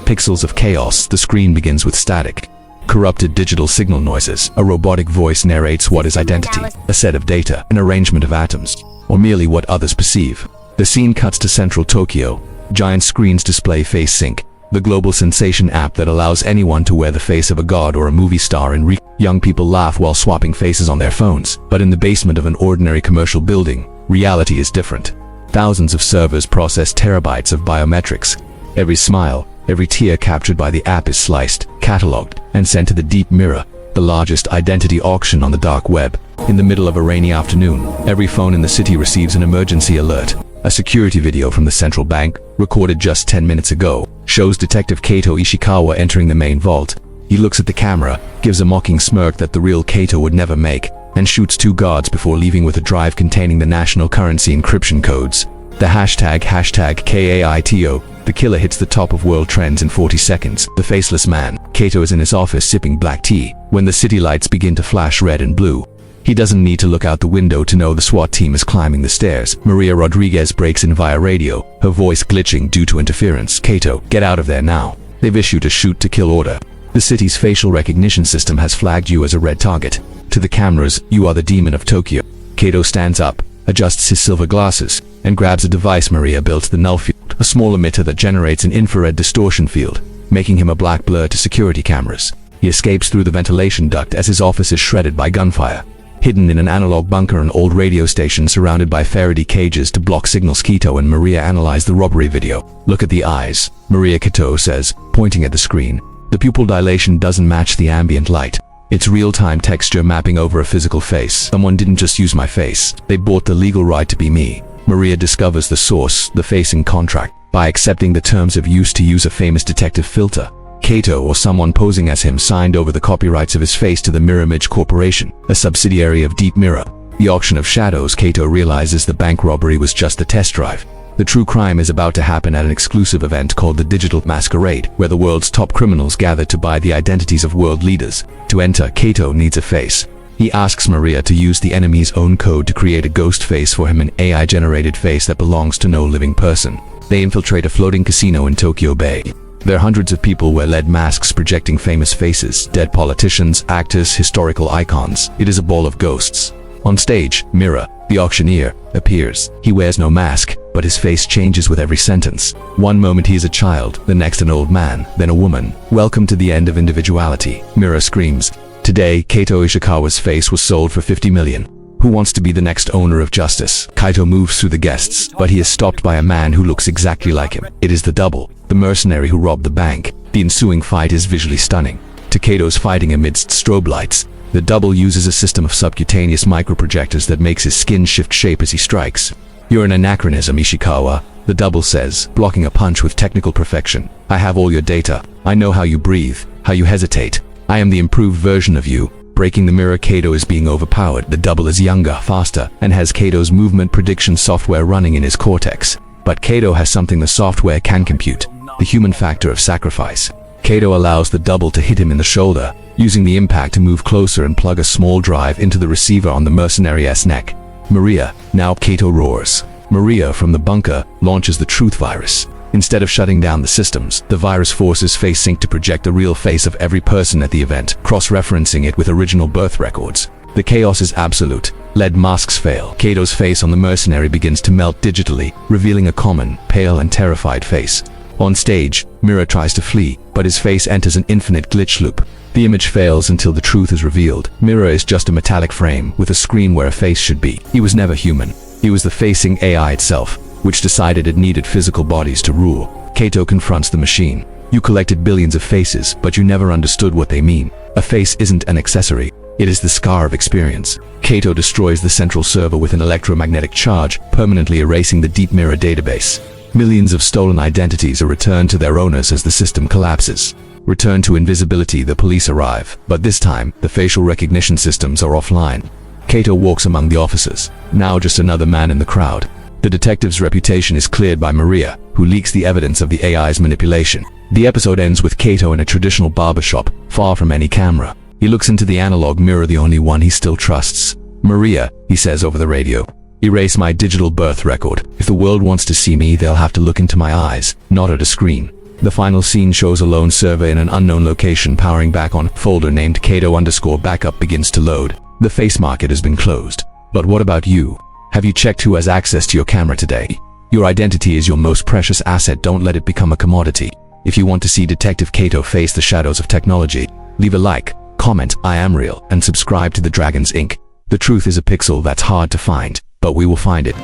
Pixels of chaos, the screen begins with static. Corrupted digital signal noises, a robotic voice narrates what is identity, a set of data, an arrangement of atoms, or merely what others perceive. The scene cuts to central Tokyo. Giant screens display Face Sync, the global sensation app that allows anyone to wear the face of a god or a movie star in Young people laugh while swapping faces on their phones, but in the basement of an ordinary commercial building, reality is different. Thousands of servers process terabytes of biometrics. Every smile, every tear captured by the app is sliced, catalogued, and sent to the Deep Mirror, the largest identity auction on the dark web. In the middle of a rainy afternoon, every phone in the city receives an emergency alert. A security video from the central bank, recorded just 10 minutes ago, shows Detective Kaito Ishikawa entering the main vault. He looks at the camera, gives a mocking smirk that the real Kaito would never make, and shoots 2 guards before leaving with a drive containing the national currency encryption codes. The hashtag #KAITO, the killer hits the top of world trends in 40 seconds. The faceless man, Kaito, is in his office sipping black tea, when the city lights begin to flash red and blue. He doesn't need to look out the window to know the SWAT team is climbing the stairs. Maria Rodriguez breaks in via radio, her voice glitching due to interference. "Kaito, get out of there now. They've issued a shoot-to-kill order. The city's facial recognition system has flagged you as a red target. To the cameras, you are the demon of Tokyo." Kaito stands up, adjusts his silver glasses, and grabs a device Maria built, the null field, a small emitter that generates an infrared distortion field, making him a black blur to security cameras. He escapes through the ventilation duct as his office is shredded by gunfire. Hidden in an analog bunker, an old radio station surrounded by Faraday cages to block signals. Kaito and Maria analyze the robbery video. "Look at the eyes," Maria Kaito says, pointing at the screen. "The pupil dilation doesn't match the ambient light. It's real-time texture mapping over a physical face. Someone didn't just use my face. They bought the legal right to be me." Maria discovers the source, the facing contract, by accepting the terms of use to use a famous detective filter. Kaito, or someone posing as him, signed over the copyrights of his face to the Mirrormage Corporation, a subsidiary of Deep Mirror. The auction of shadows. Kaito realizes the bank robbery was just a test drive. The true crime is about to happen at an exclusive event called the Digital Masquerade, where the world's top criminals gather to buy the identities of world leaders. To enter, Kaito needs a face. He asks Maria to use the enemy's own code to create a ghost face for him, an AI-generated face that belongs to no living person. They infiltrate a floating casino in Tokyo Bay. There are hundreds of people wear lead masks projecting famous faces, dead politicians, actors, historical icons. It is a ball of ghosts. On stage, Mira, the auctioneer, appears. He wears no mask, but his face changes with every sentence. One moment he is a child, the next an old man, then a woman. "Welcome to the end of individuality," Mira screams. Today, Kaito Ishikawa's face was sold for 50 million. Who wants to be the next owner of justice? Kaito moves through the guests, but he is stopped by a man who looks exactly like him. It is the double, the mercenary who robbed the bank. The ensuing fight is visually stunning. To Kato's fighting amidst strobe lights, the double uses a system of subcutaneous microprojectors that makes his skin shift shape as he strikes. "You're an anachronism, Ishikawa," the double says, blocking a punch with technical perfection. "I have all your data. I know how you breathe, how you hesitate. I am the improved version of you." Breaking the mirror, Kaito is being overpowered. The double is younger, faster, and has Kato's movement prediction software running in his cortex. But Kaito has something the software can compute: the human factor of sacrifice. Kaito allows the double to hit him in the shoulder, using the impact to move closer and plug a small drive into the receiver on the mercenary's neck. "Maria," now Kaito roars. Maria, from the bunker, launches the truth virus. Instead of shutting down the systems, the virus forces Face Sync to project the real face of every person at the event, cross-referencing it with original birth records. The chaos is absolute. Lead masks fail. Kato's face on the mercenary begins to melt digitally, revealing a common, pale and terrified face. On stage, Mira tries to flee, but his face enters an infinite glitch loop. The image fails until the truth is revealed. Mira is just a metallic frame with a screen where a face should be. He was never human. He was the facing AI itself, which decided it needed physical bodies to rule. Kaito confronts the machine. "You collected billions of faces, but you never understood what they mean. A face isn't an accessory. It is the scar of experience." Kaito destroys the central server with an electromagnetic charge, permanently erasing the Deep Mirror database. Millions of stolen identities are returned to their owners as the system collapses. Returned to invisibility, the police arrive, but this time, the facial recognition systems are offline. Kaito walks among the officers, now just another man in the crowd. The detective's reputation is cleared by Maria, who leaks the evidence of the AI's manipulation. The episode ends with Kaito in a traditional barbershop, far from any camera. He looks into the analog mirror, the only one he still trusts. "Maria," he says over the radio, "erase my digital birth record. If the world wants to see me, they'll have to look into my eyes, not at a screen." The final scene shows a lone server in an unknown location powering back on. Folder named Kaito_backup begins to load. The face market has been closed. But what about you? Have you checked who has access to your camera today? Your identity is your most precious asset. Don't let it become a commodity. If you want to see Detective Kaito face the shadows of technology, leave a like, comment, I am real, and subscribe to the Dragons Inc. The truth is a pixel that's hard to find, but we will find it.